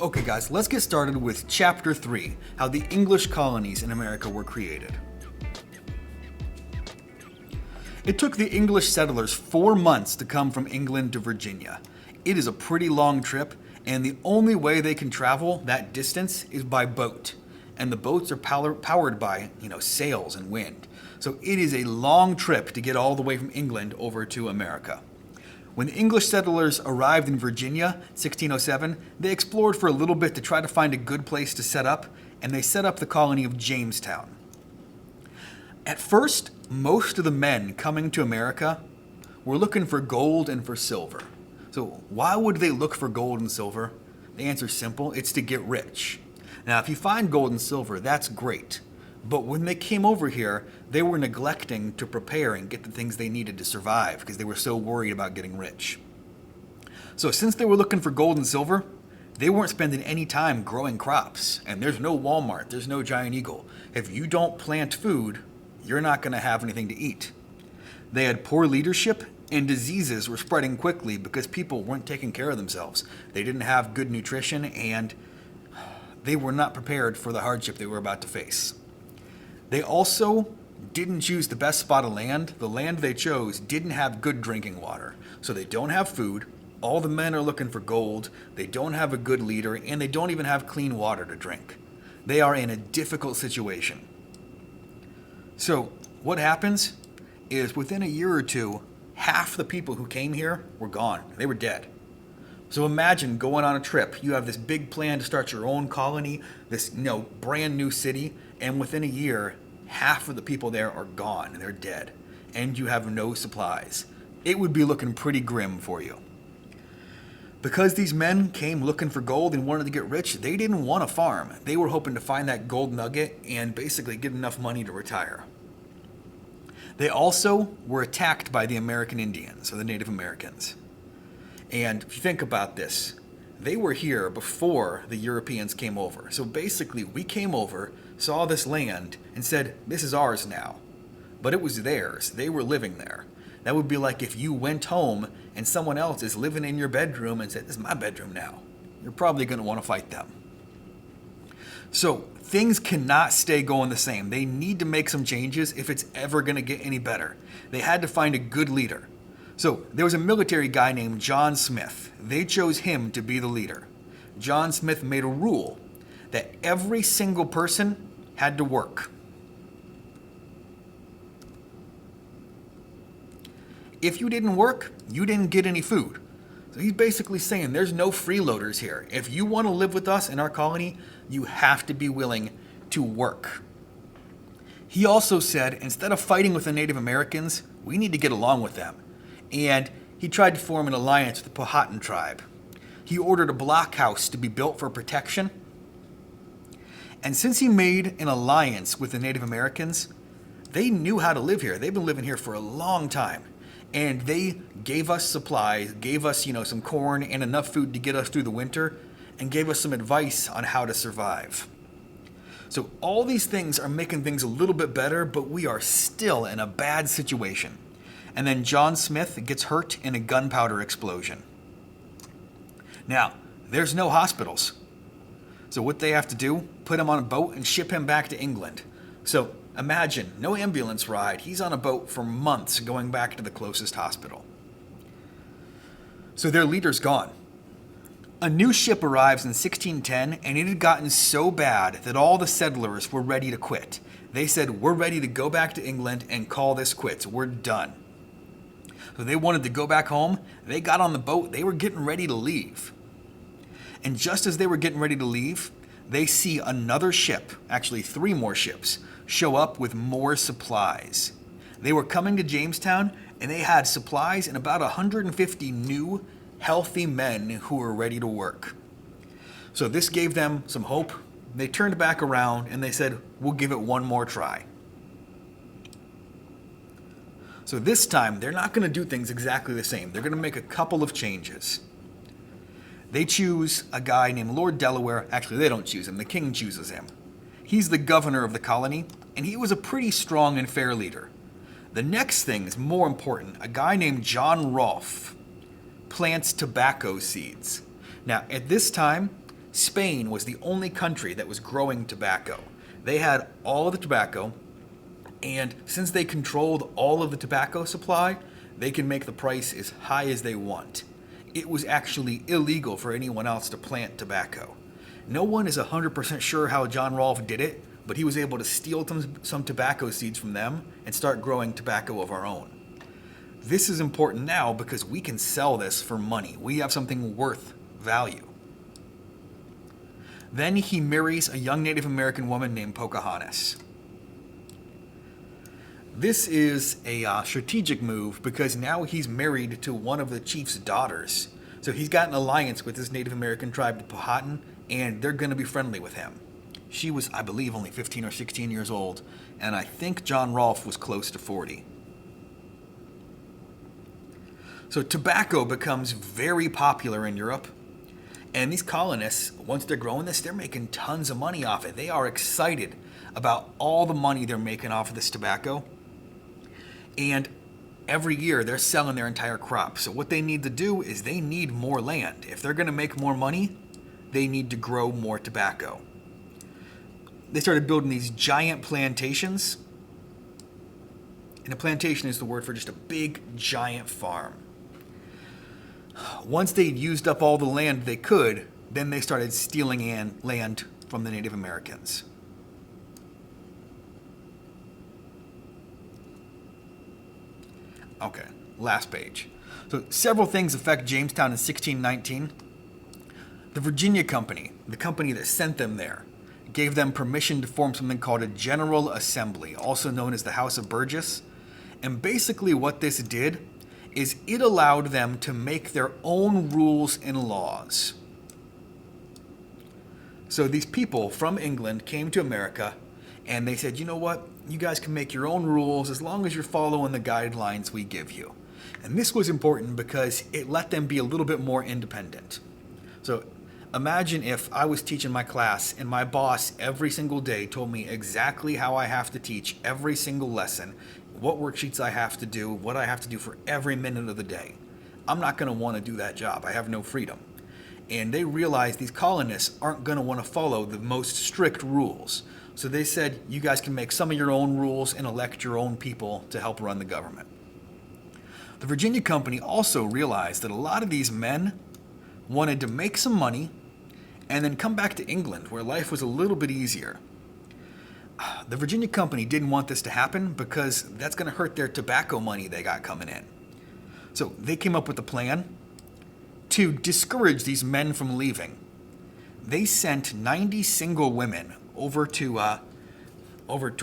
Okay, guys, let's get started with Chapter 3, how the English colonies in America were created. It took the English settlers 4 months to come from England to Virginia. It is a pretty long trip, and the only way they can travel that distance is by boat. And the boats are powered by, sails and wind. So it is a long trip to get all the way from England over to America. When the English settlers arrived in Virginia, 1607, they explored for a little bit to try to find a good place to set up, and they set up the colony of Jamestown. At first, most of the men coming to America were looking for gold and for silver. So why would they look for gold and silver? The answer is simple, it's to get rich. Now, if you find gold and silver, that's great. But when they came over here, they were neglecting to prepare and get the things they needed to survive because they were so worried about getting rich. So since they were looking for gold and silver, they weren't spending any time growing crops. And there's no Walmart, there's no Giant Eagle. If you don't plant food, you're not going to have anything to eat. They had poor leadership, and diseases were spreading quickly because people weren't taking care of themselves. They didn't have good nutrition, and they were not prepared for the hardship they were about to face. They also didn't choose the best spot of land. The land they chose didn't have good drinking water. So they don't have food, all the men are looking for gold, they don't have a good leader, and they don't even have clean water to drink. They are in a difficult situation. So what happens is within a year or two, half the people who came here were gone. They were dead. So imagine going on a trip. You have this big plan to start your own colony, this brand new city, and within a year, half of the people there are gone. They're dead. And you have no supplies. It would be looking pretty grim for you. Because these men came looking for gold and wanted to get rich, they didn't want to farm. They were hoping to find that gold nugget and basically get enough money to retire. They also were attacked by the American Indians, or the Native Americans. And if you think about this, they were here before the Europeans came over. So basically, we came over, saw this land, and said, this is ours now. But it was theirs. They were living there. That would be like if you went home and someone else is living in your bedroom and said, this is my bedroom now. You're probably going to want to fight them. So things cannot stay going the same. They need to make some changes if it's ever going to get any better. They had to find a good leader. So there was a military guy named John Smith. They chose him to be the leader. John Smith made a rule that every single person had to work. If you didn't work, you didn't get any food. So he's basically saying there's no freeloaders here. If you want to live with us in our colony, you have to be willing to work. He also said instead of fighting with the Native Americans, we need to get along with them. And he tried to form an alliance with the Powhatan tribe. He ordered a blockhouse to be built for protection. And since he made an alliance with the Native Americans, they knew how to live here. They've been living here for a long time. And they gave us supplies, gave us, some corn and enough food to get us through the winter, and gave us some advice on how to survive. So all these things are making things a little bit better, but we are still in a bad situation. And then John Smith gets hurt in a gunpowder explosion. Now, there's no hospitals. So what they have to do, put him on a boat and ship him back to England. So imagine, no ambulance ride. He's on a boat for months going back to the closest hospital. So their leader's gone. A new ship arrives in 1610, and it had gotten so bad that all the settlers were ready to quit. They said, we're ready to go back to England and call this quits. We're done. So they wanted to go back home. They got on the boat. They were getting ready to leave. And just as they were getting ready to leave, they see another ship, actually 3 more ships, show up with more supplies. They were coming to Jamestown, and they had supplies and about 150 new, healthy men who were ready to work. So this gave them some hope. They turned back around, and they said, we'll give it one more try. So this time, they're not going to do things exactly the same. They're going to make a couple of changes. They choose a guy named Lord Delaware. Actually, they don't choose him. The king chooses him. He's the governor of the colony, and he was a pretty strong and fair leader. The next thing is more important. A guy named John Rolfe plants tobacco seeds. Now, at this time, Spain was the only country that was growing tobacco. They had all of the tobacco, and since they controlled all of the tobacco supply, they can make the price as high as they want. It was actually illegal for anyone else to plant tobacco. No one is 100% sure how John Rolfe did it, but he was able to steal some tobacco seeds from them and start growing tobacco of our own. This is important now because we can sell this for money. We have something worth value. Then he marries a young Native American woman named Pocahontas. This is a strategic move because now he's married to one of the chief's daughters. So he's got an alliance with this Native American tribe, the Powhatan, and they're going to be friendly with him. She was, I believe, only 15 or 16 years old, and I think John Rolfe was close to 40. So tobacco becomes very popular in Europe, and these colonists, once they're growing this, they're making tons of money off it. They are excited about all the money they're making off of this tobacco, and every year they're selling their entire crop. So what they need to do is they need more land. If they're going to make more money, they need to grow more tobacco. They started building these giant plantations. And a plantation is the word for just a big, giant farm. Once they'd used up all the land they could, then they started stealing land from the Native Americans. Okay, last page. So several things affect Jamestown in 1619. The Virginia Company, the company that sent them there, gave them permission to form something called a General Assembly, also known as the House of Burgess. And basically what this did is it allowed them to make their own rules and laws. So these people from England came to America and they said, you know what? You guys can make your own rules as long as you're following the guidelines we give you. And this was important because it let them be a little bit more independent. So imagine if I was teaching my class and my boss every single day told me exactly how I have to teach every single lesson, what worksheets I have to do, what I have to do for every minute of the day. I'm not going to want to do that job. I have no freedom. And they realized these colonists aren't going to want to follow the most strict rules. So they said, you guys can make some of your own rules and elect your own people to help run the government. The Virginia Company also realized that a lot of these men wanted to make some money and then come back to England, where life was a little bit easier. The Virginia Company didn't want this to happen because that's going to hurt their tobacco money they got coming in. So they came up with a plan to discourage these men from leaving. They sent 90 single women over to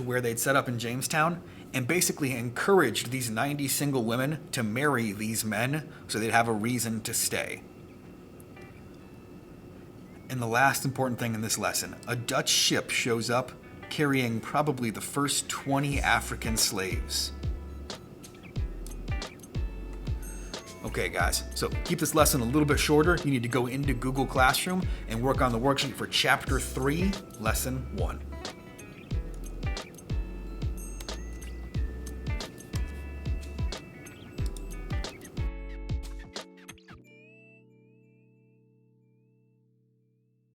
where they'd set up in Jamestown and basically encouraged these 90 single women to marry these men so they'd have a reason to stay. And the last important thing in this lesson, a Dutch ship shows up carrying probably the first 20 African slaves. Okay guys, so keep this lesson a little bit shorter. You need to go into Google Classroom and work on the worksheet for Chapter 3, Lesson 1.